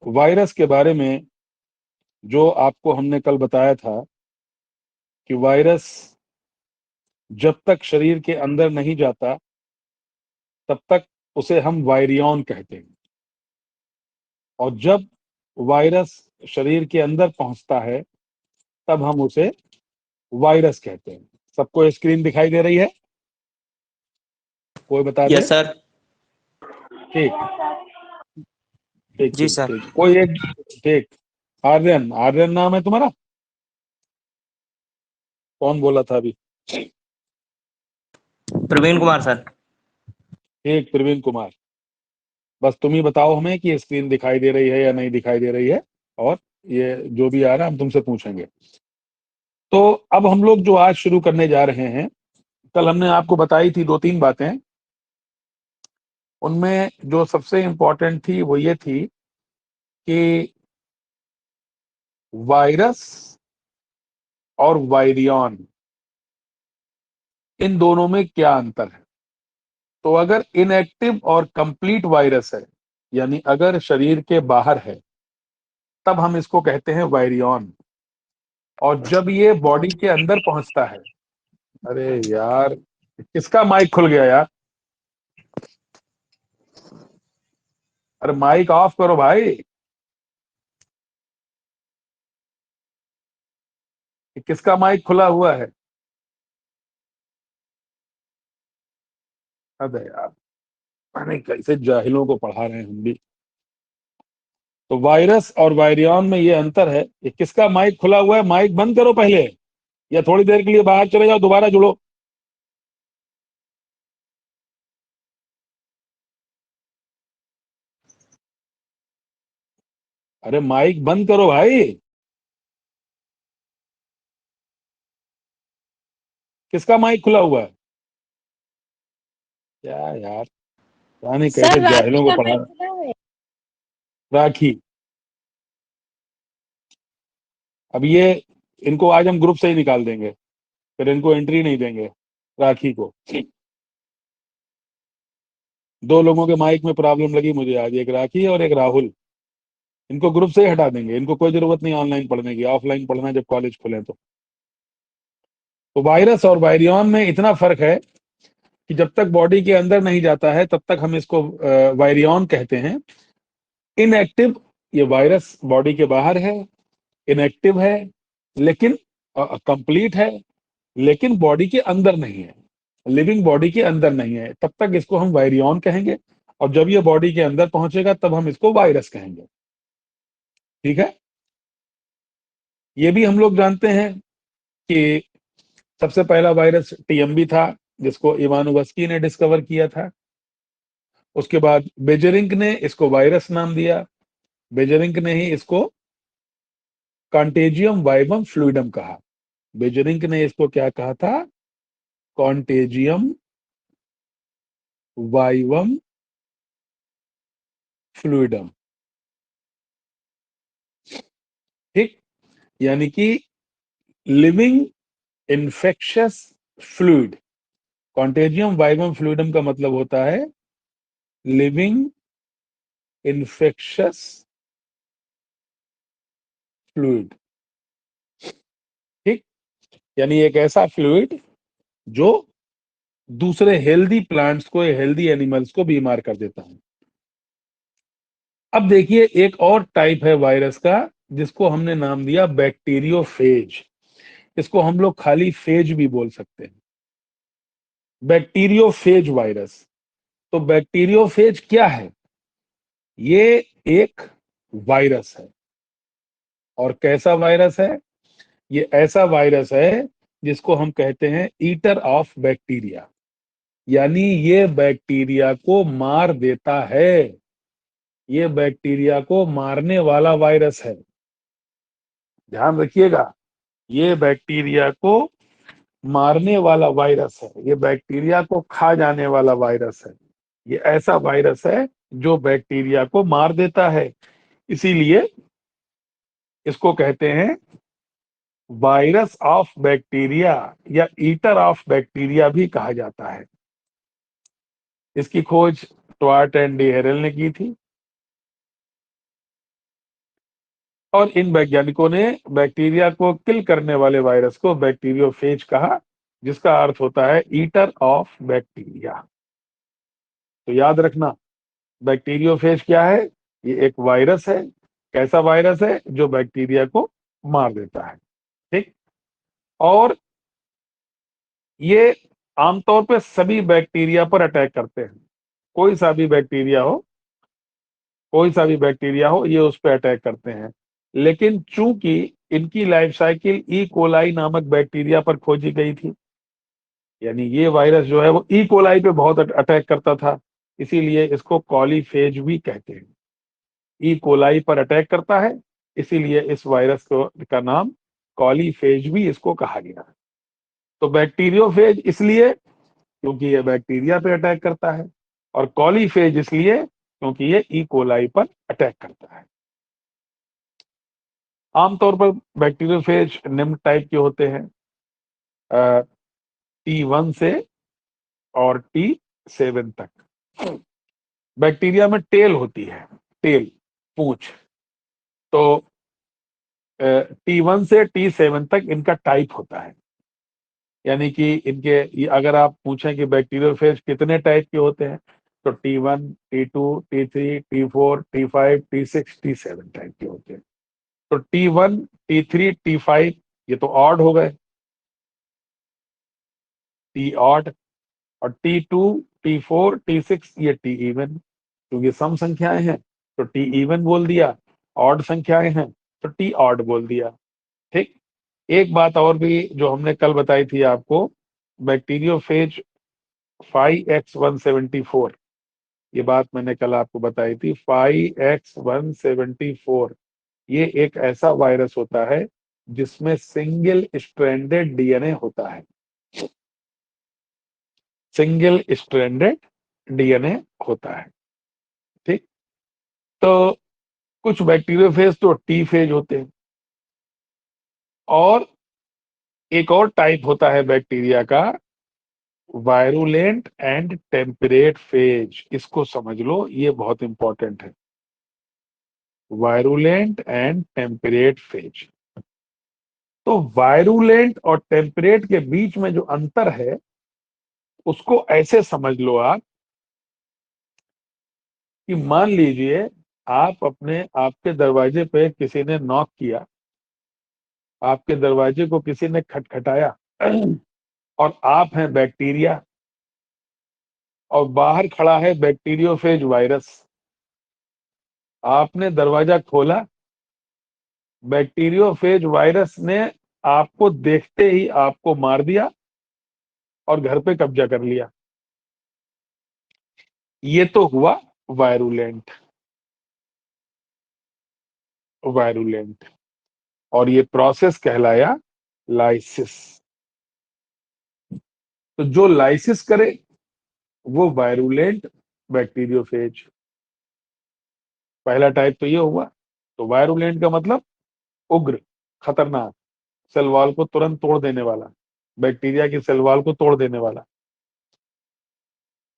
Virus के बारे में जो आपको हमने कल बताया था कि वायरस जब तक शरीर के अंदर नहीं जाता तब तक उसे हम वायरियन कहते हैं, और जब वायरस शरीर के अंदर पहुंचता है तब हम उसे वायरस कहते हैं। सबको स्क्रीन दिखाई दे रही है? कोई बता दे। Yes sir. ठीक ठीक जी ठीक सर। ठीक, कोई एक। ठीक। आर्यन, आर्यन नाम है तुम्हारा? कौन बोला था अभी? प्रवीण कुमार सर। ठीक, प्रवीण कुमार। बस तुम ही बताओ हमें कि स्क्रीन दिखाई दे रही है या नहीं दिखाई दे रही है, और ये जो भी आ रहा है हम तुमसे पूछेंगे। तो अब हम लोग जो आज शुरू करने जा रहे हैं, कल हमने आपको बताई थी 2-3 बातें। उनमें जो सबसे इंपॉर्टेंट थी वो ये थी कि वायरस और वायरियन, इन दोनों में क्या अंतर है। तो अगर इनएक्टिव और कंप्लीट वायरस है, यानी अगर शरीर के बाहर है, तब हम इसको कहते हैं वायरियन। और जब ये बॉडी के अंदर पहुंचता है, अरे यार किसका माइक खुल गया यार? अरे माइक ऑफ करो भाई। किसका माइक खुला हुआ है? अरे यार, नहीं कैसे जाहिलों को पढ़ा रहे हैं हम भी। तो वायरस और वायरियन में ये अंतर है। ये किसका माइक खुला हुआ है? माइक बंद करो पहले, या थोड़ी देर के लिए बाहर चले जाओ, दोबारा जुड़ो। अरे माइक बंद करो भाई। किसका माइक खुला हुआ है? क्या यार, पता नहीं सर कैसे राखी जाहिलों को का पढ़ा। माइक खुला है। राखी, अब ये इनको आज हम ग्रुप से ही निकाल देंगे, फिर इनको एंट्री नहीं देंगे। राखी को, 2 लोगों के माइक में प्रॉब्लम लगी मुझे आज, एक राखी और एक राहुल। इनको ग्रुप से ही हटा देंगे, इनको कोई जरूरत नहीं ऑनलाइन पढ़ने की, ऑफलाइन पढ़ना जब कॉलेज खुले तो वायरस और वायरियन में इतना फर्क है कि जब तक बॉडी के अंदर नहीं जाता है तब तक हम इसको वायरियन कहते हैं। इनएक्टिव, ये वायरस बॉडी के बाहर है, इनएक्टिव है, लेकिन कंप्लीट है, लेकिन बॉडी के अंदर नहीं है, लिविंग बॉडी के अंदर नहीं है, तब तक इसको हम वायरियन कहेंगे। और जब ये बॉडी के अंदर पहुंचेगा तब हम इसको वायरस कहेंगे। ठीक है? ये भी हम लोग जानते हैं कि सबसे पहला वायरस टीएमबी था, जिसको इवानोवस्की ने डिस्कवर किया था। उसके बाद बेजरिंक ने इसको वायरस नाम दिया। बेजरिंक ने ही इसको कॉन्टेजियम वाइवम फ्लूइडम कहा। बेजरिंक ने इसको क्या कहा था? Contagium vivum fluidum. ठीक, यानी कि living infectious fluid. Contagium vivum fluidum का मतलब होता है लिविंग इन्फेक्शियस फ्लूइड। ठीक, यानी एक ऐसा फ्लूइड जो दूसरे हेल्दी प्लांट्स को, हेल्दी एनिमल्स को बीमार कर देता है। अब देखिए, एक और टाइप है वायरस का जिसको हमने नाम दिया बैक्टीरियोफेज। इसको हम लोग खाली फेज भी बोल सकते हैं, बैक्टीरियोफेज वायरस। तो बैक्टीरियोफेज क्या है? ये एक वायरस है। और कैसा वायरस है? ये ऐसा वायरस है जिसको हम कहते हैं ईटर ऑफ बैक्टीरिया, यानी ये बैक्टीरिया को मार देता है। ये बैक्टीरिया को मारने वाला वायरस है, ध्यान रखिएगा। ये बैक्टीरिया को मारने वाला वायरस है, ये बैक्टीरिया को खा जाने वाला वायरस है। ये ऐसा वायरस है जो बैक्टीरिया को मार देता है, इसीलिए इसको कहते हैं वायरस ऑफ बैक्टीरिया या ईटर ऑफ बैक्टीरिया भी कहा जाता है। इसकी खोज ट्वार्ट एंड डी हेरल ने की थी। और इन वैज्ञानिकों ने बैक्टीरिया को किल करने वाले वायरस को बैक्टीरियोफेज कहा, जिसका अर्थ होता है ईटर ऑफ बैक्टीरिया। तो याद रखना, बैक्टीरियोफेज क्या है? ये एक वायरस है। कैसा वायरस है? जो बैक्टीरिया को मार देता है। ठीक। और ये आमतौर पे सभी बैक्टीरिया पर अटैक करते हैं। कोई सा भी बैक्टीरिया हो, कोई सा भी बैक्टीरिया हो, ये उस पर अटैक करते हैं। लेकिन चूंकि इनकी लाइफ साइकिल ई कोलाई नामक बैक्टीरिया पर खोजी गई थी, यानी ये वायरस जो है वो ई कोलाई पे बहुत अटैक करता था, इसीलिए इसको कॉलीफेज भी कहते हैं। ई कोलाई पर अटैक करता है, इसीलिए इस वायरस को का नाम कॉलीफेज भी इसको कहा गया। तो बैक्टीरियोफेज इसलिए क्योंकि ये बैक्टीरिया पे अटैक करता है, और कॉलीफेज इसलिए क्योंकि ये ई कोलाई पर अटैक करता है। आमतौर पर बैक्टीरियोफेज निम्न टाइप के होते हैं, T1 से और T7 तक। बैक्टीरिया में टेल होती है, टेल, पूंछ। तो T1 से T7 तक इनका टाइप होता है, यानी कि इनके अगर आप पूछें कि बैक्टीरियोफेज कितने टाइप के होते हैं, तो T1, T2, T3, T4, T5, T6, T7 type के होते हैं। तो T1, T3, T5 ये तो ऑड हो गए, T ऑड, और T2, T4, T6 ये T इवन, क्योंकि सम संख्याएं हैं तो T इवन बोल दिया, ऑड संख्याएं हैं तो T ऑड बोल दिया। ठीक। एक बात और भी जो हमने कल बताई थी आपको, बैक्टीरियोफेज 5X174, ये बात मैंने कल आपको बताई थी। 5X174 ये एक ऐसा वायरस होता है जिसमें सिंगल स्ट्रैंडेड डीएनए होता है। सिंगल स्ट्रैंडेड डीएनए होता है। ठीक। तो कुछ बैक्टीरियोफेज तो टी फेज होते हैं, और एक और टाइप होता है बैक्टीरिया का, वायरुलेंट एंड टेम्परेट फेज। इसको समझ लो, ये बहुत इंपॉर्टेंट है। Virulent and temperate phase. तो वायरुलेंट और टेम्परेट के बीच में जो अंतर है उसको ऐसे समझ लो आप, कि मान लीजिए आपके दरवाजे पे किसी ने नॉक किया, आपके दरवाजे को किसी ने खटखटाया, और आप हैं बैक्टीरिया, और बाहर खड़ा है बैक्टीरियोफेज वायरस। आपने दरवाजा खोला, बैक्टीरियोफेज वायरस ने आपको देखते ही आपको मार दिया और घर पे कब्जा कर लिया। ये तो हुआ वायरुलेंट, वायरुलेंट, और ये प्रोसेस कहलाया लाइसिस। तो जो लाइसिस करे वो वायरुलेंट बैक्टीरियोफेज। पहला टाइप तो ये हुआ। तो वायरुलेंट का मतलब उग्र, खतरनाक, सेल वॉल को तुरंत तोड़ देने वाला, बैक्टीरिया की सेल वॉल को तोड़ देने वाला।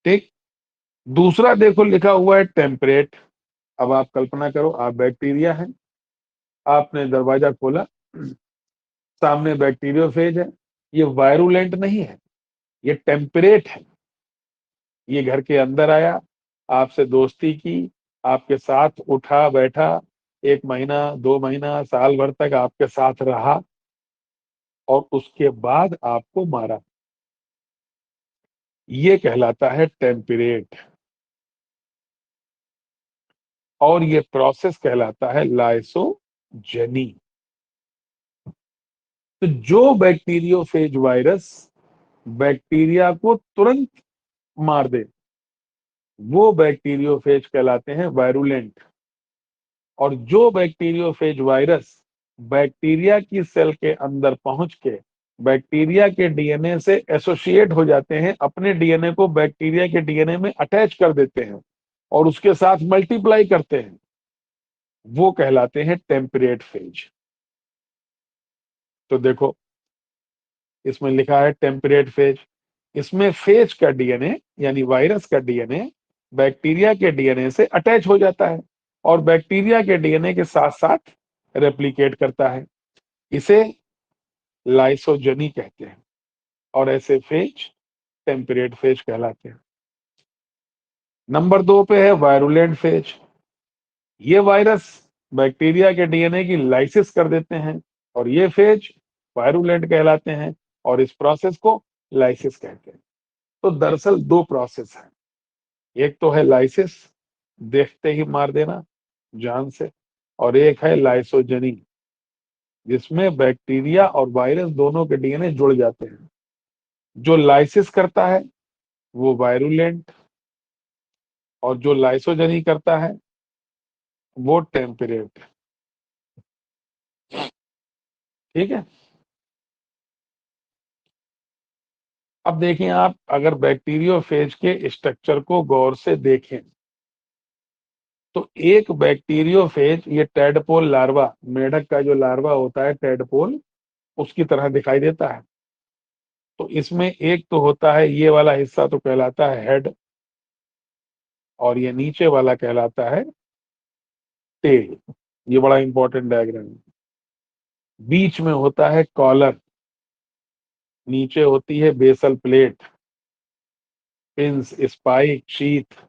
ठीक। दूसरा देखो लिखा हुआ है टेम्परेट। अब आप कल्पना करो, आप बैक्टीरिया हैं, आपने दरवाजा खोला, सामने बैक्टीरियोफेज है। ये वायरुलेंट नहीं है, ये टेम्परेट है। ये घर के अंदर आया, आपसे दोस्ती की, आपके साथ उठा बैठा, 1 महीना 2 महीना साल भर तक आपके साथ रहा, और उसके बाद आपको मारा। ये कहलाता है टेम्परेट, और ये प्रोसेस कहलाता है लाइसोजेनी। तो जो बैक्टीरियोफेज वायरस बैक्टीरिया को तुरंत मार दे वो बैक्टीरियोफेज कहलाते हैं वायरुलेंट, और जो बैक्टीरियोफेज वायरस बैक्टीरिया की सेल के अंदर पहुंच के बैक्टीरिया के डीएनए से एसोसिएट हो जाते हैं, अपने डीएनए को बैक्टीरिया के डीएनए में अटैच कर देते हैं और उसके साथ मल्टीप्लाई करते हैं, वो कहलाते हैं टेम्परेट फेज। तो देखो, इसमें लिखा है टेम्परेट फेज। इसमें फेज का डीएनए यानी वायरस का डीएनए बैक्टीरिया के डीएनए से अटैच हो जाता है, और बैक्टीरिया के डीएनए के साथ साथ रेप्लिकेट करता है, इसे लाइसोजनी कहते हैं, और ऐसे फेज टेम्परेट फेज कहलाते हैं। नंबर 2 पे है वायरुलेंट फेज। ये वायरस बैक्टीरिया के डीएनए की लाइसिस कर देते हैं, और ये फेज वायरुलेंट कहलाते हैं, और इस प्रोसेस को लाइसिस कहते हैं। तो दरअसल दो प्रोसेस है, एक तो है लाइसिस, देखते ही मार देना जान से, और एक है लाइसोजनी, जिसमें बैक्टीरिया और वायरस दोनों के डीएनए जुड़ जाते हैं। जो लाइसिस करता है वो वायरुलेंट, और जो लाइसोजनी करता है वो टेम्परेट। ठीक है। अब देखें आप, अगर बैक्टीरियोफेज के स्ट्रक्चर को गौर से देखें तो एक बैक्टीरियोफेज, ये टेडपोल लार्वा, मेढक का जो लार्वा होता है टेडपोल, उसकी तरह दिखाई देता है। तो इसमें एक तो होता है, ये वाला हिस्सा तो कहलाता है हेड, और ये नीचे वाला कहलाता है टेल। ये बड़ा इंपॉर्टेंट डायग्राम है। बीच में होता है कॉलर, नीचे होती है basal plate, pins, spike, sheath.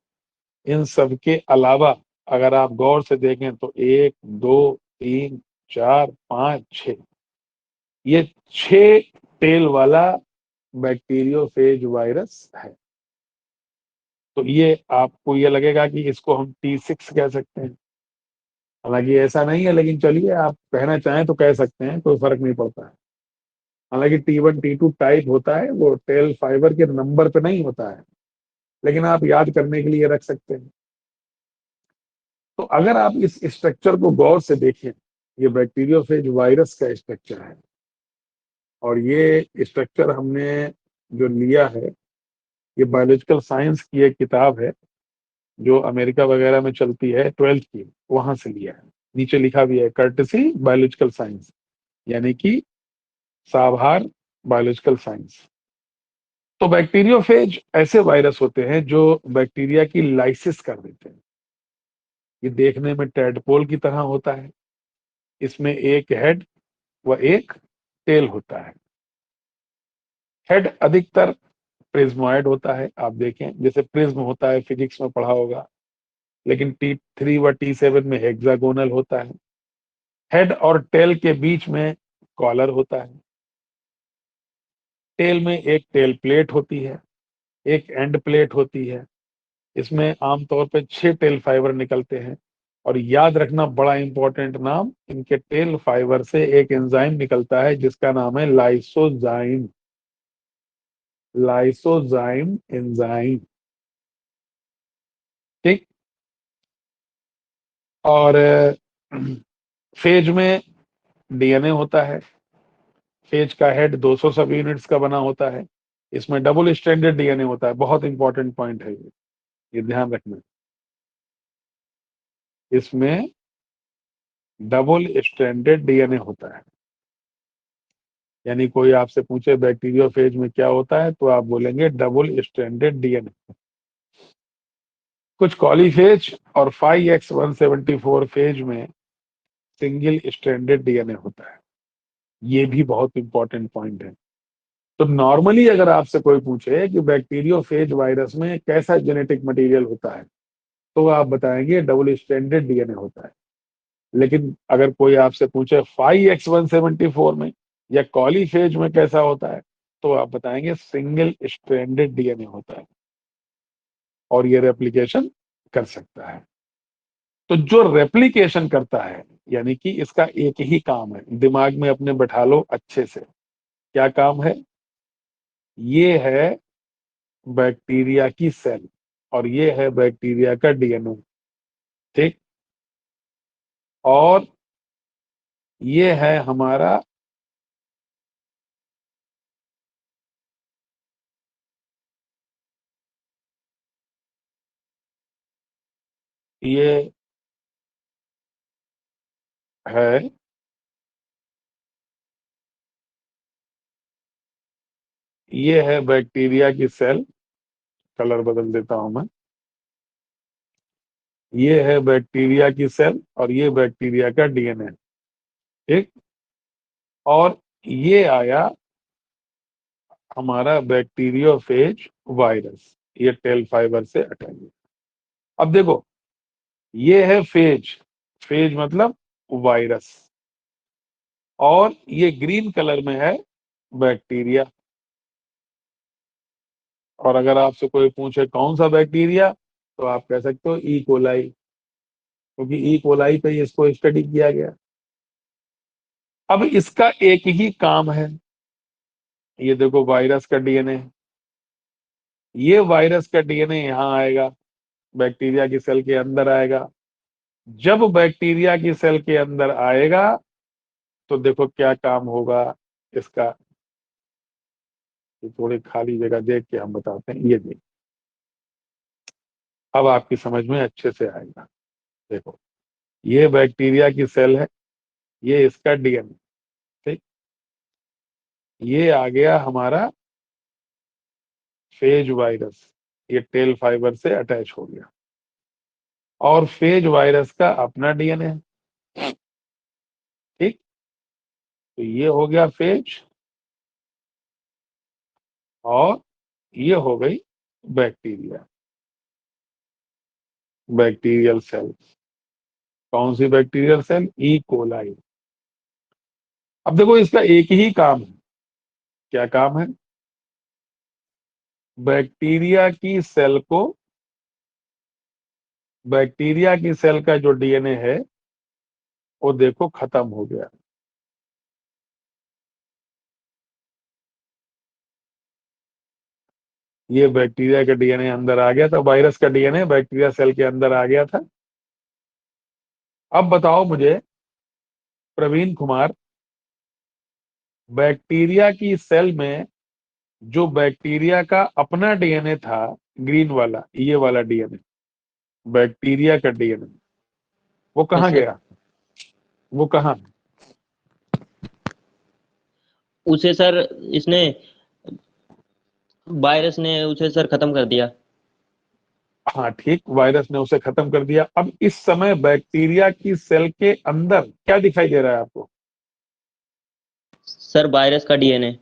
इन सब के अलावा अगर आप गौर से देखें तो 1 2 3 4 5 6, ये 6 टेल वाला बैक्टीरियोफेज वायरस है। तो ये आपको ये लगेगा कि इसको हम T6 कह सकते हैं, हालांकि ऐसा नहीं है, लेकिन चलिए आप कहना चाहें तो कह सकते हैं, कोई फर्क नहीं पड़ता है। हालांकि T1 T2 टाइप होता है, वो टेल फाइबर के नंबर पे नहीं होता है, लेकिन आप याद करने के लिए रख सकते हैं। तो अगर आप इस स्ट्रक्चर को गौर से देखें, ये बैक्टीरियोफेज वायरस का स्ट्रक्चर है, और ये स्ट्रक्चर हमने जो लिया है, ये बायोलॉजिकल साइंस की एक किताब है जो अमेरिका वगैरह में चलती है, 12th की, वहां से लिया है। नीचे लिखा भी है कर्टसी बायोलॉजिकल साइंस, यानी कि साभार बायोलॉजिकल साइंस। तो बैक्टीरियोफेज ऐसे वायरस होते हैं जो बैक्टीरिया की लाइसिस कर देते हैं। ये देखने में टेडपोल की तरह होता है, इसमें एक हेड व एक टेल होता है। हेड अधिकतर प्रिज्मोइड होता है, आप देखें जैसे प्रिज्म होता है, फिजिक्स में पढ़ा होगा, लेकिन T3 व T7 में हेक्सागोनल होता है। हेड और टेल के बीच में कॉलर होता है। टेल में एक टेल प्लेट होती है, एक एंड प्लेट होती है। इसमें आमतौर पे 6 टेल फाइबर निकलते हैं, और याद रखना बड़ा इंपॉर्टेंट नाम, इनके टेल फाइबर से एक एंजाइम निकलता है जिसका नाम है लाइसोजाइम। Lysozyme enzyme. ठीक। और फेज में डीएनए होता है। फेज का हेड 200 सब यूनिट्स का बना होता है। इसमें डबल स्ट्रैंडेड डीएनए होता है, बहुत इंपॉर्टेंट पॉइंट है ये ध्यान रखना। इसमें डबल स्ट्रैंडेड डीएनए होता है, यानी कोई आपसे पूछे बैक्टीरियोफेज में क्या होता है, तो आप बोलेंगे डबल स्ट्रैंडेड डीएनए। कुछ कॉलीफेज और 5X174 फेज में सिंगल स्ट्रैंडेड डीएनए होता है। ये भी बहुत इंपॉर्टेंट पॉइंट है। तो नॉर्मली अगर आपसे कोई पूछे कि बैक्टीरियोफेज वायरस में कैसा जेनेटिक मटेरियल होता है, तो आप बताएंगे डबल स्ट्रैंडेड डीएनए होता है। लेकिन अगर कोई आपसे पूछे 5X174 में या कॉलीफेज में कैसा होता है, तो आप बताएंगे सिंगल स्ट्रैंडेड डीएनए होता है, और ये रेप्लिकेशन कर सकता है। तो जो रेप्लिकेशन करता है, यानी कि इसका एक ही काम है, दिमाग में अपने बैठा लो अच्छे से, क्या काम है? ये है बैक्टीरिया की सेल, और ये है बैक्टीरिया का डीएनए। ठीक। और ये है हमारा ये है ये है बैक्टीरिया की सेल। कलर बदल देता हूं मैं। ये है बैक्टीरिया की सेल, और ये बैक्टीरिया का डीएनए। ठीक। और ये आया हमारा बैक्टीरियोफेज वायरस, ये टेल फाइबर से अटैच। अब देखो, ये है फेज, फेज मतलब वायरस, और ये ग्रीन कलर में है बैक्टीरिया। और अगर आपसे कोई पूछे कौन सा बैक्टीरिया, तो आप कह सकते हो ई कोलाई, क्योंकि ई कोलाई पे ही इसको स्टडी किया गया। अब इसका एक ही काम है, ये देखो वायरस का डीएनए, ये वायरस का डीएनए यहाँ आएगा, बैक्टीरिया की सेल के अंदर आएगा। जब बैक्टीरिया की सेल के अंदर आएगा तो देखो क्या काम होगा इसका। तो थोड़ी खाली जगह देख के हम बताते हैं, ये देखिए, अब आपकी समझ में अच्छे से आएगा। देखो, ये बैक्टीरिया की सेल है, ये इसका डीएनए, ठीक। ये आ गया हमारा फेज वायरस, ये टेल फाइबर से अटैच हो गया, और फेज वायरस का अपना डीएनए है, ठीक। तो ये हो गया फेज, और ये हो गई बैक्टीरिया, बैक्टीरियल सेल। कौन सी बैक्टीरियल सेल? E coli. अब देखो, इसका एक ही काम है। क्या काम है? बैक्टीरिया की सेल को, बैक्टीरिया की सेल का जो डीएनए है वो देखो खत्म हो गया। ये बैक्टीरिया का डीएनए अंदर आ गया था, वायरस का डीएनए बैक्टीरिया सेल के अंदर आ गया था। अब बताओ मुझे प्रवीण कुमार, बैक्टीरिया की सेल में जो बैक्टीरिया का अपना डीएनए था, ग्रीन वाला, ये वाला डीएनए, बैक्टीरिया का डीएनए, वो यस कहाँ सर। गया? वो कहाँ? उसे सर इसने, वायरस ने उसे सर खत्म कर दिया। हाँ ठीक, वायरस ने उसे खत्म कर दिया। अब इस समय बैक्टीरिया की सेल के अंदर क्या दिखाई दे रहा है आपको? सर वायरस का डीएनए।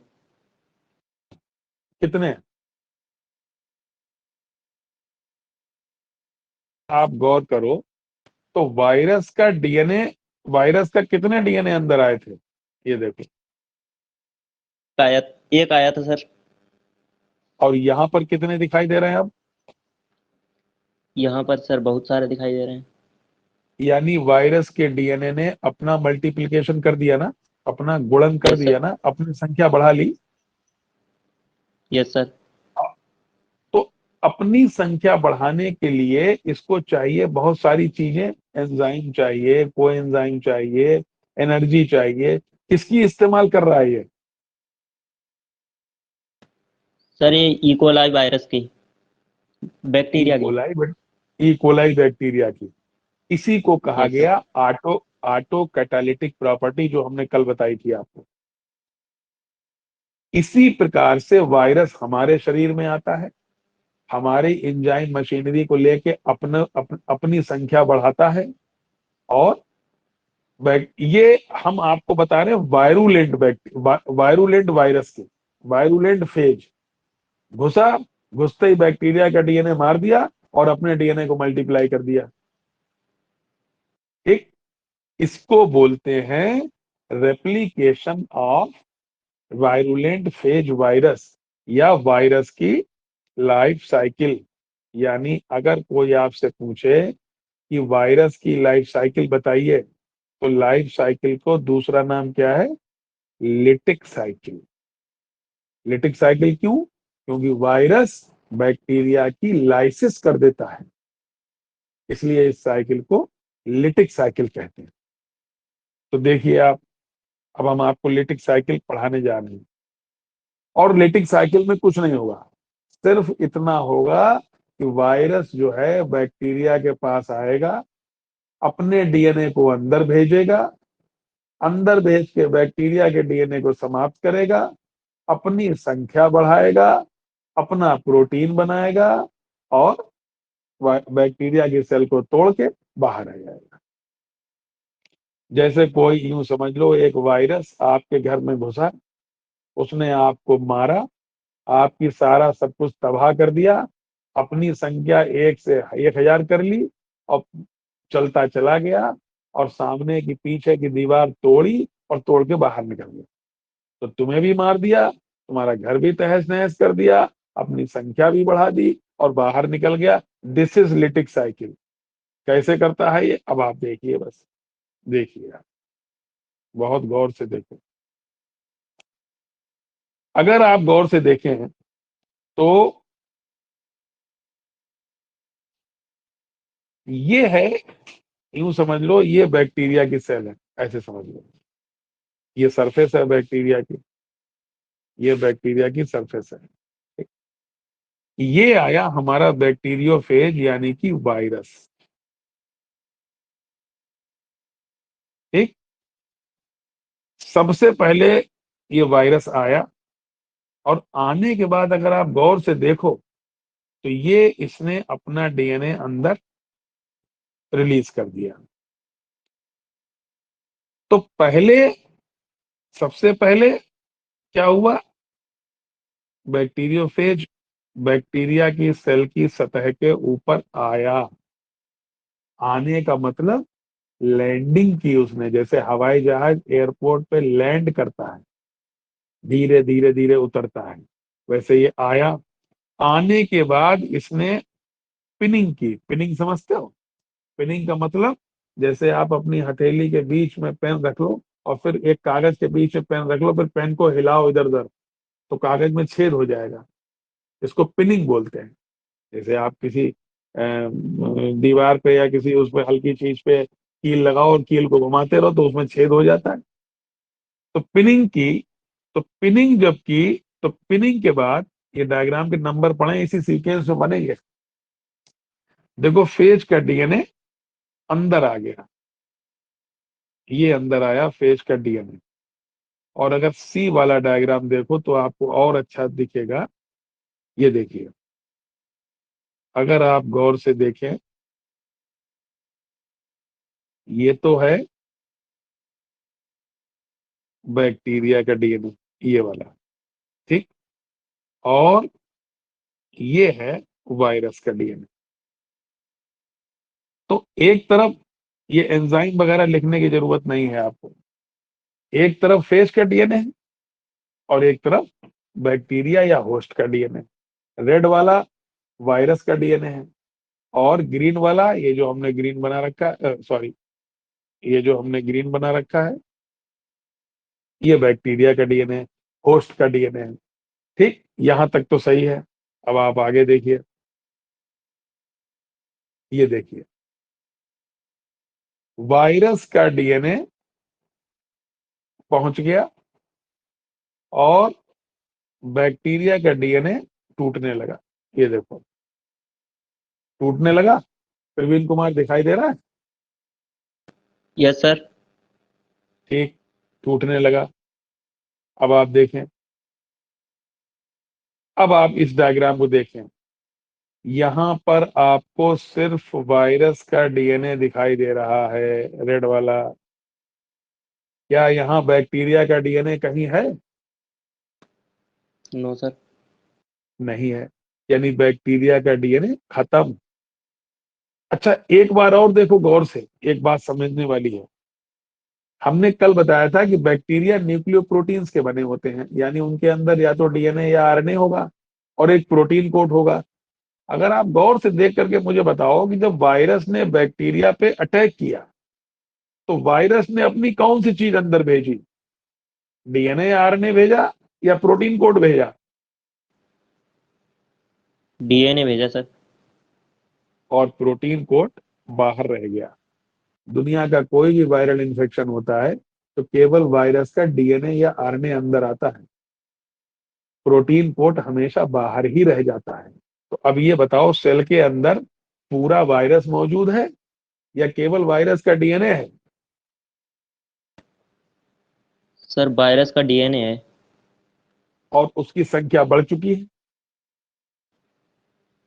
कितने? आप गौर करो, तो वायरस का डीएनए, वायरस का कितने डीएनए अंदर आए थे? ये देखो, आया, एक आया था सर। और यहां पर कितने दिखाई दे रहे हैं अब? यहाँ पर सर बहुत सारे दिखाई दे रहे हैं। यानी वायरस के डीएनए ने अपना मल्टीप्लिकेशन कर दिया ना, अपना गुणन कर यस सर। दिया ना, अपनी संख्या बढ़ा ली। Yes sir. तो अपनी संख्या बढ़ाने के लिए इसको चाहिए बहुत सारी चीजें, एंजाइम चाहिए, कोएंजाइम चाहिए, एनर्जी चाहिए। किसकी इस्तेमाल कर रहा है ये? सर ये इकोलाई वायरस की, ई बैक्टीरिया की। Coli, but E coli bacteria की। इसी को कहा यस सर। गया ऑटो ऑटो कैटालिटिक प्रॉपर्टी, जो हमने कल बताई थी आपको। इसी प्रकार से वायरस हमारे शरीर में आता है, हमारी एंजाइम मशीनरी को लेके अपनी संख्या बढ़ाता है। और ये हम आपको बता रहे हैं वायरुलेंट वायरुलेंट वायरस के, वायरुलेंट फेज। घुसा, घुसते ही बैक्टीरिया का डीएनए मार दिया और अपने डीएनए को मल्टीप्लाई कर दिया, ठीक। इसको बोलते हैं replication of virulent phase virus, या वायरस की लाइफ साइकिल। यानी अगर कोई आपसे पूछे कि वायरस की लाइफ साइकिल बताइए, तो लाइफ साइकिल को दूसरा नाम क्या है? Lytic cycle. लिटिक साइकिल क्यों? क्योंकि वायरस बैक्टीरिया की लाइसिस कर देता है, इसलिए इस साइकिल को लिटिक साइकिल कहते हैं। तो देखिए आप, अब हम आपको लिटिक साइकिल पढ़ाने जा रहे हैं, और लिटिक साइकिल में कुछ नहीं होगा, सिर्फ इतना होगा कि वायरस जो है बैक्टीरिया के पास आएगा, अपने डीएनए को अंदर भेजेगा, अंदर भेज के बैक्टीरिया के डीएनए को समाप्त करेगा, अपनी संख्या बढ़ाएगा, अपना प्रोटीन बनाएगा, और बैक्टीरिया की सेल को तोड़ के बाहर आ जाएगा। जैसे कोई यूं समझ लो एक वायरस आपके घर में घुसा, उसने आपको मारा, आपकी सारा सब कुछ तबाह कर दिया, अपनी संख्या 1 से 1000 कर ली और चलता चला गया और सामने की पीछे की दीवार तोड़ी और तोड़ के बाहर निकल गया। तो तुम्हें भी मार दिया, तुम्हारा घर भी तहस नहस कर दिया, अपनी संख्या भी बढ़ा दी और बाहर निकल गया। This is lytic cycle. कैसे करता है ये, अब आप देखिए, बस देखिए आप, बहुत गौर से देखो। अगर आप गौर से देखें तो ये है, यूं समझ लो ये बैक्टीरिया की सेल है, ऐसे समझ लो। ये सरफेस है बैक्टीरिया की, ये बैक्टीरिया की सरफेस है। ये आया हमारा बैक्टीरियोफेज यानी कि वायरस। ठीक, सबसे पहले ये वायरस आया और आने के बाद अगर आप गौर से देखो तो ये इसने अपना डीएनए अंदर रिलीज कर दिया। तो पहले, सबसे पहले क्या हुआ, बैक्टीरियोफेज बैक्टीरिया की सेल की सतह के ऊपर आया। आने का मतलब लैंडिंग की उसने, जैसे हवाई जहाज एयरपोर्ट पे लैंड करता है, धीरे धीरे धीरे उतरता है, वैसे ये आया। आने के बाद इसने पिनिंग की। पिनिंग समझते हो? पिनिंग का मतलब, जैसे आप अपनी हथेली के बीच में पेन रख लो और फिर एक कागज के बीच में पेन रख लो, फिर पेन को हिलाओ इधर उधर, तो कागज में छेद हो जाएगा। इसको पिनिंग बोलते हैं। जैसे आप किसी दीवार पे या किसी उस पे हल्की चीज पे कील लगाओ और कील को घुमाते रहो तो उसमें छेद हो जाता है। तो पिनिंग की, तो पिनिंग जब की, तो पिनिंग के बाद ये डायग्राम के नंबर पढ़े, इसी सीक्वेंस में बनेंगे। देखो फेज का डीएनए अंदर आ गया, ये अंदर आया फेज का डीएनए। और अगर सी वाला डायग्राम देखो तो आपको और अच्छा दिखेगा। ये देखिए, अगर आप गौर से देखें, ये तो है बैक्टीरिया का डीएनए, ये वाला। ठीक, और ये है वायरस का डीएनए। तो एक तरफ ये एंजाइम वगैरह लिखने की जरूरत नहीं है आपको। एक तरफ फेज का डीएनए है और एक तरफ बैक्टीरिया या होस्ट का डीएनए। रेड वाला वायरस का डीएनए है और ग्रीन वाला, ये जो हमने ग्रीन बना रखा है, सॉरी, ये जो हमने ग्रीन बना रखा है, ये बैक्टीरिया का डीएनए, होस्ट का डीएनए है। ठीक, यहां तक तो सही है। अब आप आगे देखिए, ये देखिए, वायरस का डीएनए पहुंच गया और बैक्टीरिया का डीएनए टूटने लगा। ये देखो, टूटने लगा। प्रवीण कुमार दिखाई दे रहा है? Yes sir. ठीक, टूटने लगा। अब आप देखें, अब आप इस डायग्राम को देखें, यहां पर आपको सिर्फ वायरस का डीएनए दिखाई दे रहा है, रेड वाला। क्या यहाँ बैक्टीरिया का डीएनए कहीं है? No sir. नहीं है, यानी बैक्टीरिया का डीएनए खत्म। अच्छा, एक बार और देखो गौर से, एक बात समझने वाली है। हमने कल बताया था कि बैक्टीरिया न्यूक्लियोप्रोटीन्स के बने होते हैं, यानी उनके अंदर या तो डीएनए या आरएनए होगा और एक प्रोटीन कोट होगा। अगर आप गौर से देख करके मुझे बताओ कि जब वायरस ने बैक्टीरिया पे अटैक किया तो वायरस ने अपनी कौन सी चीज अंदर भेजी? डीएनए या आरएनए भेजा या प्रोटीन कोड भेजा? डीएनए भेजा सर। और प्रोटीन कोड बाहर रह गया। दुनिया का कोई भी वायरल इन्फेक्शन होता है तो केवल वायरस का डीएनए या आरएनए अंदर आता है, प्रोटीन कोड हमेशा बाहर ही रह जाता है। तो अब ये बताओ, सेल के अंदर पूरा वायरस मौजूद है या केवल वायरस का डीएनए है? सर वायरस का डीएनए है। और उसकी संख्या बढ़ चुकी है।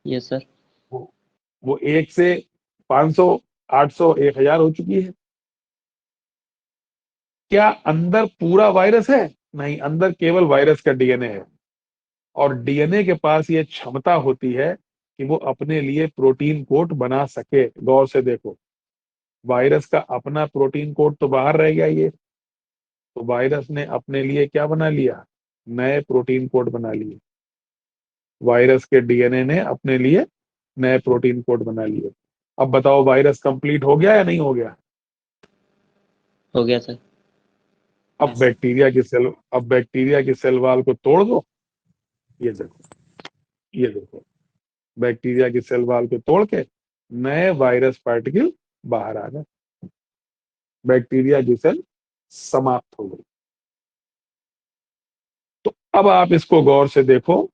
Yes sir. वो वो 1 से 500, 800, 1000 हो चुकी है। क्या अंदर पूरा वायरस है? नहीं, अंदर केवल वायरस का डीएनए है। और डीएनए के पास ये क्षमता होती है कि वो अपने लिए प्रोटीन कोड बना सके। गौर से देखो, वायरस का अपना प्रोटीन कोड तो बाहर रह गया, ये तो वायरस ने अपने लिए क्या बना लिया? नए प्रोटीन कोड बना लिए। वायरस के डीएनए ने अपने लिए नए प्रोटीन कोड बना लिए। अब बताओ, वायरस कंप्लीट हो गया या नहीं हो गया? हो गया सर। अब बैक्टीरिया की सेल वॉल को तोड़ दो। ये देखो, ये देखो, बैक्टीरिया की सेल वॉल को तोड़ के नए वायरस पार्टिकल बाहर आ गए। बैक्टीरिया की सेल समाप्त हो गई। तो अब आप इसको गौर से देखो,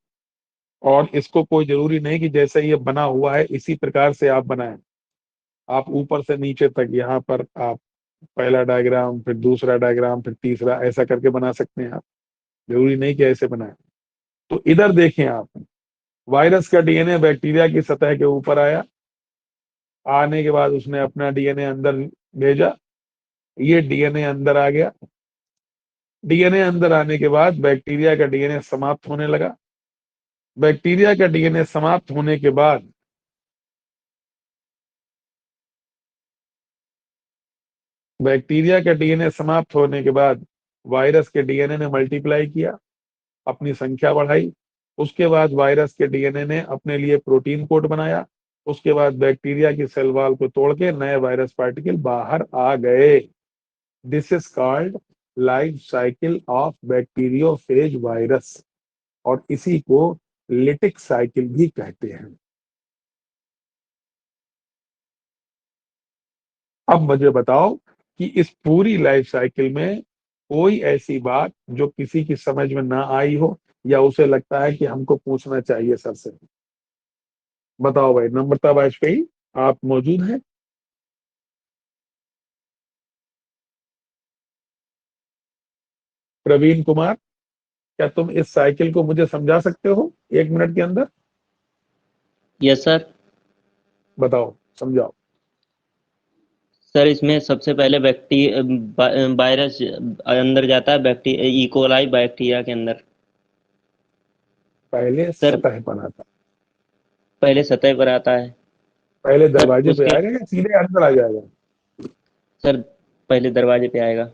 और इसको कोई जरूरी नहीं कि जैसे ये बना हुआ है इसी प्रकार से आप बनाएं। आप ऊपर से नीचे तक, यहाँ पर आप पहला डायग्राम, फिर दूसरा डायग्राम, फिर तीसरा, ऐसा करके बना सकते हैं आप। जरूरी नहीं कि ऐसे बनाएं। तो इधर देखें आप, वायरस का डीएनए बैक्टीरिया की सतह के ऊपर आया। आने के बाद उसने अपना डीएनए अंदर भेजा। ये डीएनए अंदर आ गया। डीएनए अंदर आने के बाद बैक्टीरिया का डीएनए समाप्त होने लगा। बैक्टीरिया का डीएनए समाप्त होने के बाद बैक्टीरिया का डीएनए समाप्त होने के बाद वायरस के डीएनए ने मल्टीप्लाई किया, अपनी संख्या बढ़ाई। उसके बाद वायरस के डीएनए ने अपने लिए प्रोटीन कोड बनाया। उसके बाद बैक्टीरिया की सेल वॉल को तोड़ के नए वायरस पार्टिकल बाहर आ गए। This is called life cycle of bacteriophage virus, और इसी को लिटिक साइकिल भी कहते हैं। अब मुझे बताओ कि इस पूरी लाइफ साइकिल में कोई ऐसी बात जो किसी की समझ में ना आई हो, या उसे लगता है कि हमको पूछना चाहिए सर से। बताओ भाई, नम्रता वाजपेयी, आप मौजूद हैं? प्रवीण कुमार, क्या तुम इस साइकिल को मुझे समझा सकते हो 1 मिनट के अंदर? Yes sir. बताओ, समझाओ। सर इसमें सबसे पहले वायरस अंदर जाता है, इकोलाई बैक्टीरिया के अंदर। पहले सर सतह पर आता। पहले सतह पर आता है। पहले सर दरवाजे पे उसके आएगा या सीधे अंदर आ जाएगा? सर पहले दरवाजे पे आएगा।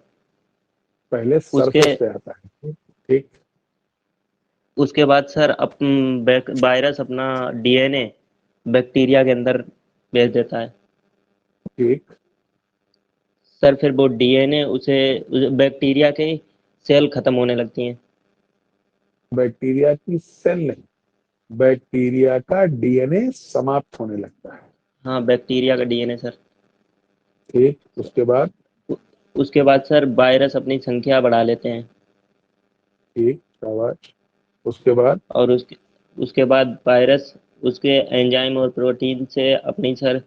पहले उसके सरफेस पे आता है। ठीक। उसके बाद सर वायरस अपना डीएनए बैक्टीरिया के अंदर भेज देता है। ठीक। सर फिर वो डीएनए बैक्टीरिया के सेल खत्म होने लगती हैं। बैक्टीरिया की सेल नहीं, बैक्टीरिया का डीएनए समाप्त होने लगता है। हाँ, बैक्टीरिया का डीएनए सर। ठीक। उसके बाद? उ- उसके बाद सर वायरस अपनी संख्या बढ़ा लेते हैं। ठीक, शाबाश। उसके बाद? और उसके बाद वायरस उसके एंजाइम और प्रोटीन से अपनी सर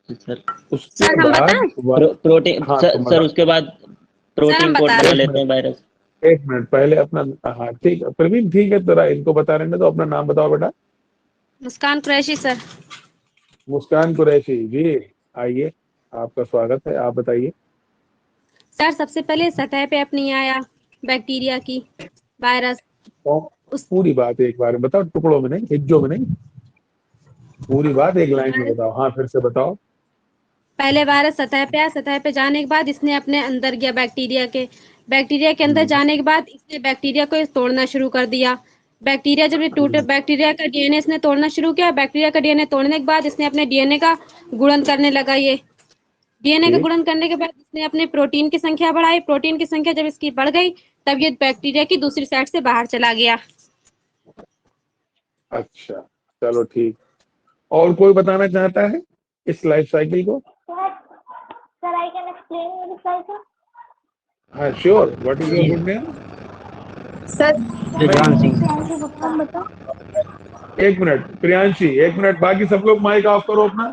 उसके सर हम बाद बताएं। प्रोटीन हाँ, सर, तुम सर बताओ। उसके बाद सर हम प्रोटीन कोड बता बना रहे एक लेते मिनट, हैं वायरस। 1 मिनट पहले अपना, हाँ ठीक है प्रवीण, ठीक है, तेरा इनको बता रहे हैं तो अपना नाम बताओ बेटा। मुस्कान कुरैशी सर। मुस्कान कुरैशी जी, आइए, आपका स्वागत है, आप बताइए। सर सबसे पहले सतह पे अपनी आया बैक्टीरिया की वायरस। तो उस पूरी बात एक बार में बताओ, टुकड़ों में नहीं, हिज्जों में नहीं, पूरी बात एक लाइन में वायरस बताओ। हाँ, फिर से बताओ। पहले वायरस सतह पे आया। सतह पे जाने के बाद इसने अपने अंदर गया बैक्टीरिया के अंदर हम्म, जाने के बाद इसने बैक्टीरिया को तोड़ना शुरू कर दिया। बैक्टीरिया जब ये टूटे, हम्म, बैक्टीरिया का डीएनए इसने तोड़ना शुरू किया। बैक्टीरिया का डीएनए तोड़ने के बाद इसने अपने डीएनए का गुणन करने लगा। ये डीएनए का ठीक। गुणन करने के बाद इसने अपने प्रोटीन की संख्या बढ़ाई। प्रोटीन की संख्या जब इसकी बढ़ गई, तब ये बैक्टीरिया की दूसरी साइड से बाहर चला गया। अच्छा, चलो ठीक। और कोई बताना चाहता है इस लाइफ साइकिल को? Sir, I can explain this cycle. हाँ, sure. What is your good name? Sir Rizwan नहीं, सिंह। Priyanshi Gupta. बताओ. 1 मिनट प्रियांशी, 1 मिनट, बाकी सब लोग माइक ऑफ करो अपना।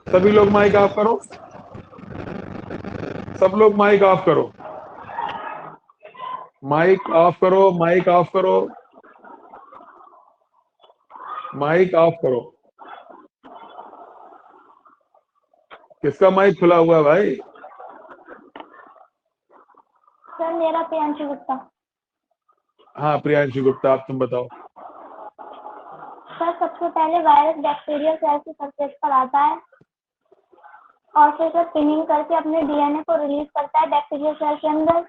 सभी लोग माइक ऑफ करो, सब लोग माइक ऑफ करो, माइक ऑफ करो, माइक ऑफ करो, माइक ऑफ करो। किसका माइक खुला हुआ है भाई? सर मेरा प्रियांशु गुप्ता। हाँ प्रियांशु गुप्ता, आप तुम बताओ। सर सबसे पहले वायरस बैक्टीरिया सेल की सरफेस पर आता है और फिर सर पिनिंग करके अपने डीएनए को रिलीज करता है बैक्टीरिया सेल के अंदर,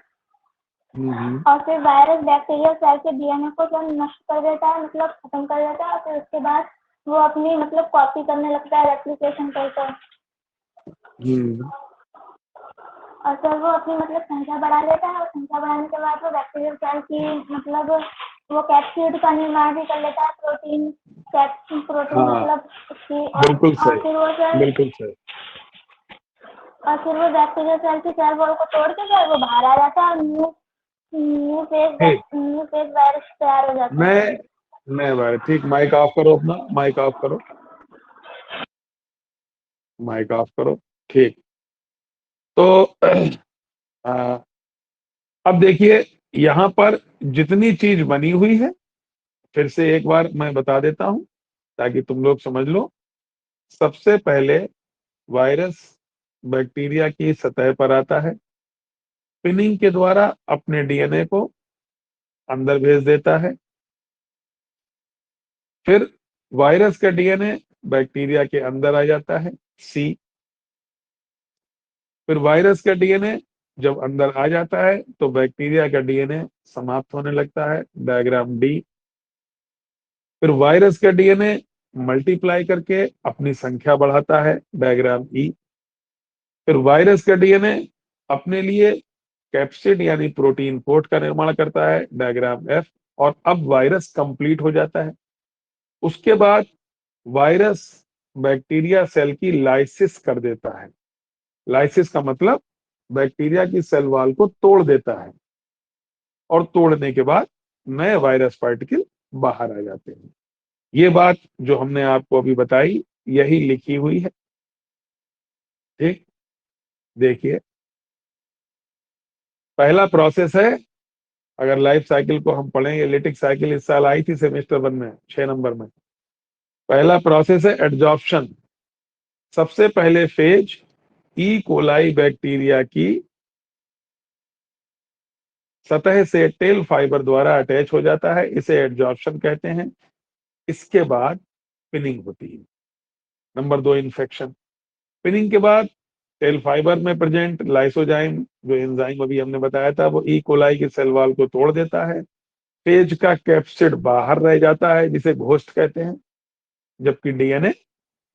और फिर वायरस बैक्टीरिया सेल के डीएनए को सर नष्ट कर देता है, मतलब खत्म कर देता है, और फिर उसके बाद वो अपनी मतलब कॉपी करने लगता है रेप्लिकेशन करके, और सर वो अपनी मतलब संख्या बढ़ा लेता है, और संख्या बढ़ाने के बाद वो बैक्टीरियल सेल की मतलब वो कैप्सिड का निर्माण भी कर लेता है, प्रोटीन हाँ, मतलब उसकी, बिल्कुल और सही, फिर वो सर बिल्कुल सही। और फिर वो बैक्टीरियल सेल की सेल वॉल को तोड़ के सर वो बाहर आ जाता है और न्यू फेज वायरस तैयार हो जाता है। नए वायरस, ठीक। माइक ऑफ करो अपना, माइक ऑफ करो, माइक ऑफ करो, ठीक। तो अब देखिए यहाँ पर जितनी चीज बनी हुई है, फिर से एक बार मैं बता देता हूं ताकि तुम लोग समझ लो। सबसे पहले वायरस बैक्टीरिया की सतह पर आता है, पिनिंग के द्वारा अपने डीएनए को अंदर भेज देता है, फिर वायरस का डीएनए बैक्टीरिया के अंदर आ जाता है, सी। फिर वायरस का डीएनए जब अंदर आ जाता है तो बैक्टीरिया का डीएनए समाप्त होने लगता है, डायग्राम डी। फिर वायरस का डीएनए मल्टीप्लाई करके अपनी संख्या बढ़ाता है, डायग्राम ई। फिर वायरस का डीएनए अपने लिए कैप्सिड यानी प्रोटीन कोट का निर्माण करता है, डायग्राम एफ। और अब वायरस कंप्लीट हो जाता है। उसके बाद वायरस बैक्टीरिया सेल की लाइसिस कर देता है। लाइसिस का मतलब बैक्टीरिया की सेल वॉल को तोड़ देता है, और तोड़ने के बाद नए वायरस पार्टिकल बाहर आ जाते हैं। ये बात जो हमने आपको अभी बताई यही लिखी हुई है, ठीक। देखिए पहला प्रोसेस है, अगर लाइफ साइकिल को हम पढ़ेंगे, लिटिक साइकिल इस साल आई थी सेमेस्टर 1 में 6 नंबर में। पहला प्रोसेस है एडजॉर्प्शन। सबसे पहले फेज ई कोलाई बैक्टीरिया की सतह से टेल फाइबर द्वारा अटैच हो जाता है, इसे एडजॉर्प्शन कहते हैं। इसके बाद पिनिंग होती है। Number 2 infection. पिनिंग के बाद टेल फाइबर में प्रेजेंट लाइसोजाइम, जो एंजाइम अभी हमने बताया था, वो ई कोलाई की सेल वॉल को तोड़ देता है। फेज का कैप्सिड बाहर रह जाता है जिसे घोस्ट कहते हैं, जबकि डीएनए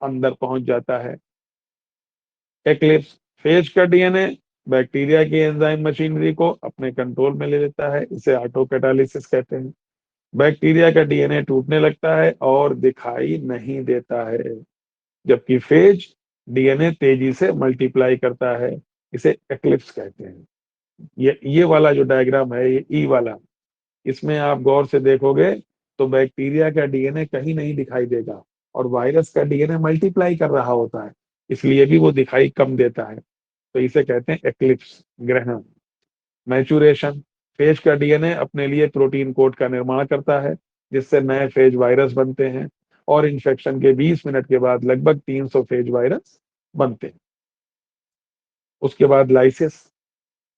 अंदर पहुंच जाता है। एक्लिप्स। फेज का डीएनए बैक्टीरिया की एंजाइम मशीनरी को अपने कंट्रोल में ले लेता है, इसे ऑटोकैटालिसिस कहते हैं। बैक्टीरिया का डीएनए टूटने लगता है और दिखाई नहीं देता है, जबकि फेज डीएनए तेजी से मल्टीप्लाई करता है, इसे एक्लिप्स कहते हैं। ये वाला जो डायग्राम है, ये ई वाला, इसमें आप गौर से देखोगे तो बैक्टीरिया का डीएनए कहीं नहीं दिखाई देगा, और वायरस का डीएनए मल्टीप्लाई कर रहा होता है, इसलिए भी वो दिखाई कम देता है। तो इसे कहते हैं एक्लिप्स, ग्रहण। मैचुरेशन। फेज का डीएनए अपने लिए प्रोटीन कोड का निर्माण करता है, जिससे नए फेज वायरस बनते हैं, और इन्फेक्शन के 20 मिनट के बाद लगभग 300 फेज वायरस बनते हैं। उसके बाद लाइसिस।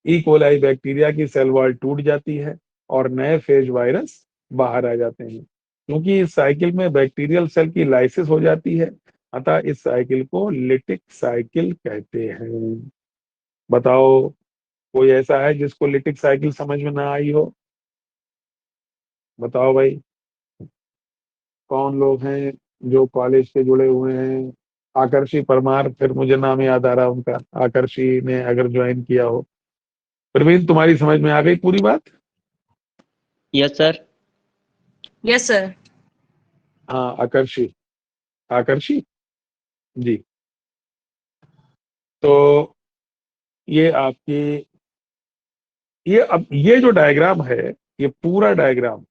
ई कोलाई बैक्टीरिया की सेल वॉल टूट जाती है और नए फेज वायरस बाहर आ जाते हैं। क्योंकि इस साइकिल में बैक्टीरियल सेल की लाइसिस हो जाती है, अतः इस साइकिल को लिटिक साइकिल कहते हैं। बताओ कोई ऐसा है जिसको लिटिक साइकिल समझ में ना आई हो? बताओ भाई, कौन लोग हैं जो कॉलेज से जुड़े हुए हैं? आकर्षी परमार, फिर मुझे नाम याद आ रहा उनका, आकर्षी ने अगर ज्वाइन किया हो। प्रवीण, तुम्हारी समझ में आ गई पूरी बात? Yes sir. Yes sir. हाँ आकर्षी, आकर्षी जी। तो ये आपकी, ये जो डायग्राम है, ये पूरा डायग्राम,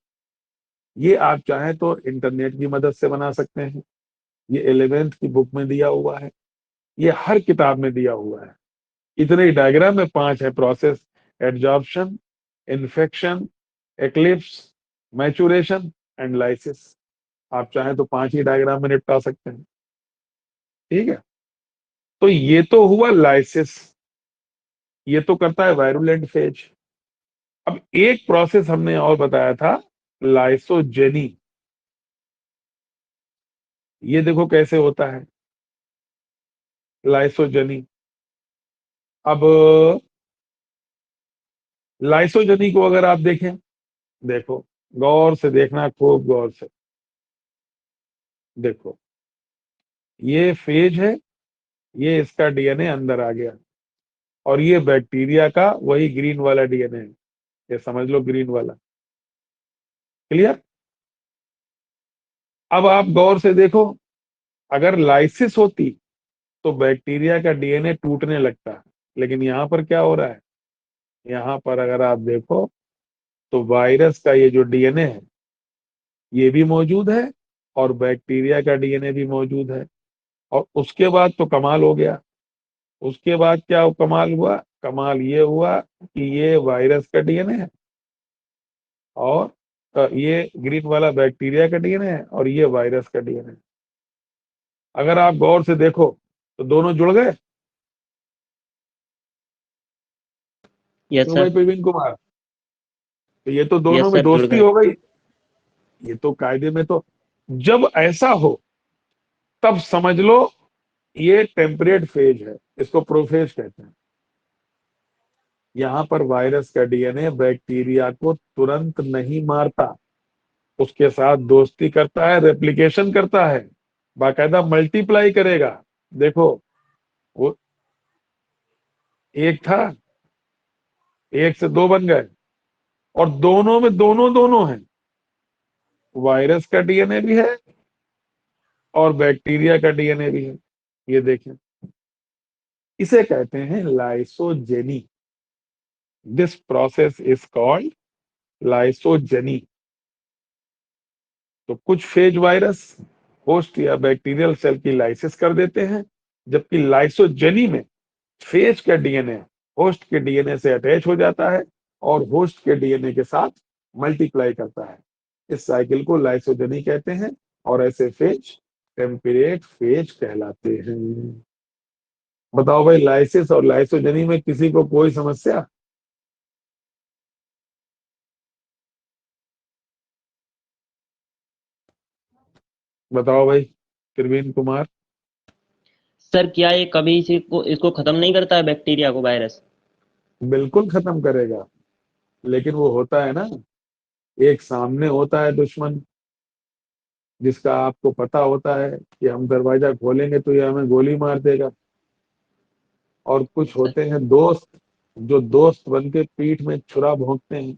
ये आप चाहें तो इंटरनेट की मदद से बना सकते हैं। ये 11th की बुक में दिया हुआ है, ये हर किताब में दिया हुआ है। इतने ही डायग्राम में 5 है process: adsorption, infection, eclipse, maturation and lysis. आप चाहें तो 5 ही डायग्राम में निपटा सकते हैं, ठीक है। तो ये तो हुआ लाइसिस, ये तो करता है वायरुलेंट फेज। अब एक प्रोसेस हमने और बताया था, लाइसोजेनी। ये देखो कैसे होता है लाइसोजेनी। अब लाइसोजेनी को अगर आप देखें, देखो गौर से देखना, खूब गौर से देखो, ये फेज है, ये इसका डीएनए अंदर आ गया, और ये बैक्टीरिया का वही ग्रीन वाला डीएनए है, ये समझ लो ग्रीन वाला। क्लियर? अब आप गौर से देखो, अगर लाइसिस होती तो बैक्टीरिया का डीएनए टूटने लगता है, लेकिन यहां पर क्या हो रहा है, यहां पर अगर आप देखो तो वायरस का ये जो डीएनए है ये भी मौजूद है, और बैक्टीरिया का डीएनए भी मौजूद है। और उसके बाद तो कमाल हो गया। उसके बाद क्या कमाल हुआ? कमाल ये हुआ कि ये वायरस का डीएनए है, और ये ग्रीन वाला बैक्टीरिया का डीएनए है, और ये वायरस का डीएनए है। अगर आप गौर से देखो तो दोनों जुड़ गए। यस क्यों भाई सर। प्रवीण कुमार? तो ये तो दोनों यस में सर, जुड़ दोस्ती गए। हो गई। ये तो कायदे में, तो जब ऐसा हो तब समझ लो ये टेम्परेट फेज है, इसको प्रोफेज कहते हैं। यहां पर वायरस का डीएनए बैक्टीरिया को तुरंत नहीं मारता, उसके साथ दोस्ती करता है, रेप्लिकेशन करता है, बाकायदा मल्टीप्लाई करेगा। देखो, वो एक था, एक से दो बन गए, और दोनों में दोनों दोनों हैं, वायरस का डीएनए भी है और बैक्टीरिया का डीएनए भी है। ये देखें, इसे कहते हैं lysogeny. This process is called lysogeny. तो कुछ फेज वायरस होस्ट या बैक्टीरियल सेल की लाइसिस कर देते हैं, जबकि लाइसोजेनी में फेज का डीएनए होस्ट के डीएनए से अटैच हो जाता है और होस्ट के डीएनए के साथ मल्टीप्लाई करता है। इस साइकिल को लाइसोजेनी कहते हैं, और ऐसे फेज टेम्परेट फेज कहलाते हैं। बताओ भाई, लाइसिस और लाइसोजेनी में किसी को कोई समस्या? बताओ भाई प्रवीण कुमार। सर क्या ये कभी इसको खत्म नहीं करता है, बैक्टीरिया को, वायरस? बिल्कुल खत्म करेगा, लेकिन वो होता है ना, एक सामने होता है दुश्मन, जिसका आपको पता होता है कि हम दरवाजा खोलेंगे तो ये हमें गोली मार देगा। और कुछ होते हैं दोस्त, जो दोस्त बन के पीठ में छुरा भोंकते हैं,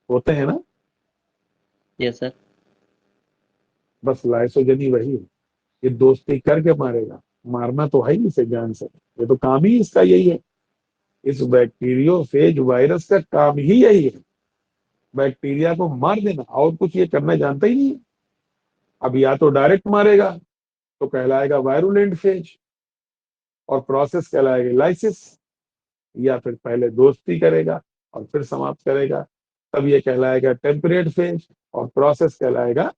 होते हैं ना। Yes sir. बस लाइसोजेनी वही है, ये दोस्ती करके मारेगा। मारना तो है ही इसे जान से, ये तो काम ही इसका यही है। इस बैक्टीरियोफेज वायरस का काम ही यही है, बैक्टीरिया को मार देना, और कुछ ये करना जानता ही नहीं है। अब या तो डायरेक्ट मारेगा तो कहलाएगा वायरुलेंट फेज, और प्रोसेस कहलाएगी लाइसिस, या फिर पहले दोस्ती करेगा और फिर समाप्त करेगा, तब ये कहलाएगा टेम्परेट फेज, और प्रोसेस कहलाएगा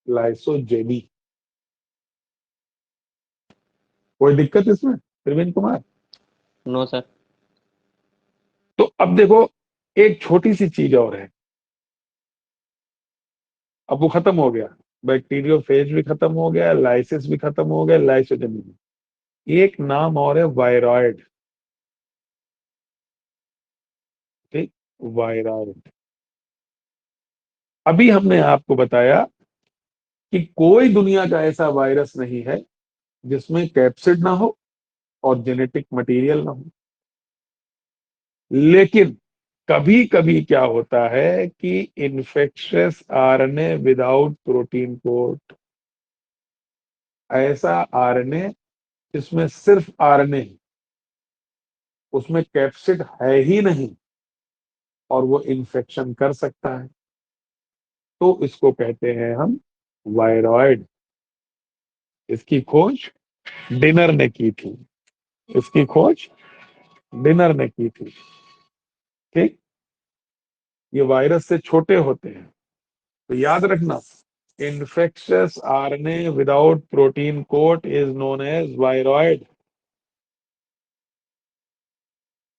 लाइसोजेनी। कोई दिक्कत इसमें प्रवीण कुमार? No sir. तो अब देखो, एक छोटी सी चीज और है। अब वो खत्म हो गया, बैक्टीरियोफेज भी खत्म हो गया, लाइसिस भी खत्म हो गया, लाइसोजेनी भी। एक नाम और है वायरॉइड। ठीक, वायरॉइड। अभी हमने आपको बताया कि कोई दुनिया का ऐसा वायरस नहीं है जिसमें कैप्सिड ना हो और जेनेटिक मटेरियल ना हो। लेकिन कभी कभी क्या होता है कि infectious RNA without protein code, ऐसा आरएनए जिसमें सिर्फ आरएनए है, उसमें कैप्सिड है ही नहीं, और वो इन्फेक्शन कर सकता है, तो इसको कहते हैं हम वायरॉइड। इसकी खोज डिनर ने की थी। इसकी खोज डिनर ने की थी। ठीक, ये वायरस से छोटे होते हैं, तो याद रखना, infectious RNA without protein coat is known as viroid.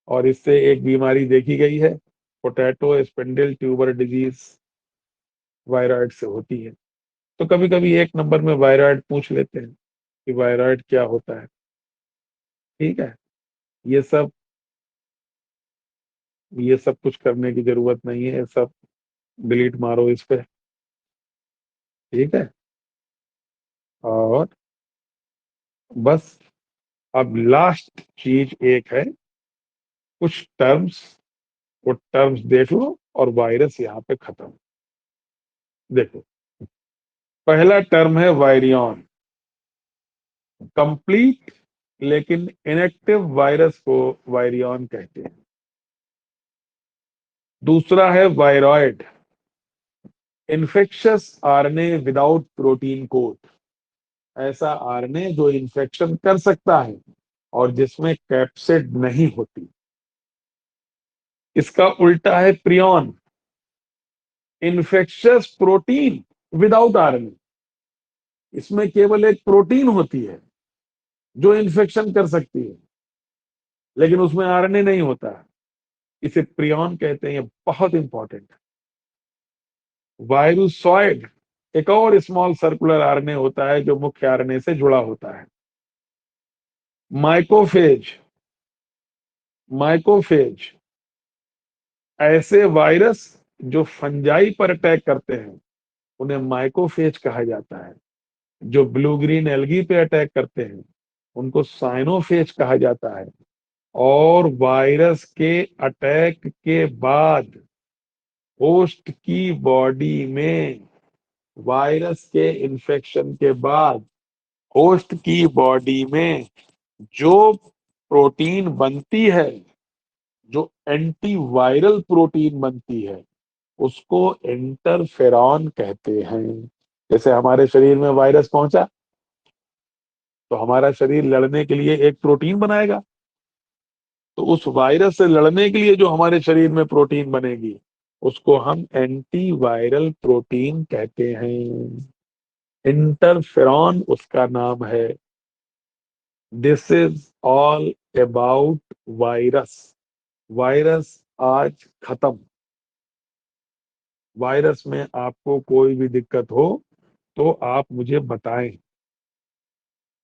और इससे एक बीमारी देखी गई है, potato spindle tuber disease viroid से होती है। तो कभी कभी एक नंबर में वायरॉइड पूछ लेते हैं कि वायरॉइड क्या होता है। ठीक है, ये सब कुछ करने की जरूरत नहीं है, सब डिलीट मारो इस पे। ठीक है, और बस अब लास्ट चीज एक है, कुछ टर्म्स, वो टर्म्स देख लो और वायरस यहाँ पे खत्म। देखो, पहला टर्म है वायरियन, कंप्लीट लेकिन इनएक्टिव वायरस को वायरियन कहते हैं। दूसरा है viroid, infectious RNA without protein code, ऐसा आरएनए जो इन्फेक्शन कर सकता है और जिसमें कैप्सिड नहीं होती। इसका उल्टा है prion, infectious protein without RNA, इसमें केवल एक प्रोटीन होती है जो इन्फेक्शन कर सकती है लेकिन उसमें आरएनए नहीं होता है, इसे प्रियन कहते हैं। ये बहुत इंपॉर्टेंट है। वायरुसॉइड एक और स्मॉल सर्कुलर आरएनए होता है जो मुख्य आरएनए से जुड़ा होता है। माइकोफेज, माइकोफेज ऐसे वायरस जो फंजाई पर अटैक करते हैं उन्हें माइकोफेज कहा जाता है। जो ब्लू ग्रीन एल्गी पे अटैक करते हैं उनको साइनोफेज कहा जाता है। और वायरस के अटैक के बाद होस्ट की बॉडी में, वायरस के इन्फेक्शन के बाद होस्ट की बॉडी में जो प्रोटीन बनती है, जो एंटीवायरल प्रोटीन बनती है, उसको इंटरफेरॉन कहते हैं। जैसे हमारे शरीर में वायरस पहुंचा तो हमारा शरीर लड़ने के लिए एक प्रोटीन बनाएगा, तो उस वायरस से लड़ने के लिए जो हमारे शरीर में प्रोटीन बनेगी उसको हम एंटीवायरल प्रोटीन कहते हैं। इंटरफेरॉन उसका नाम है। This is all about virus. Virus आज खत्म। वायरस में आपको कोई भी दिक्कत हो तो आप मुझे बताएं।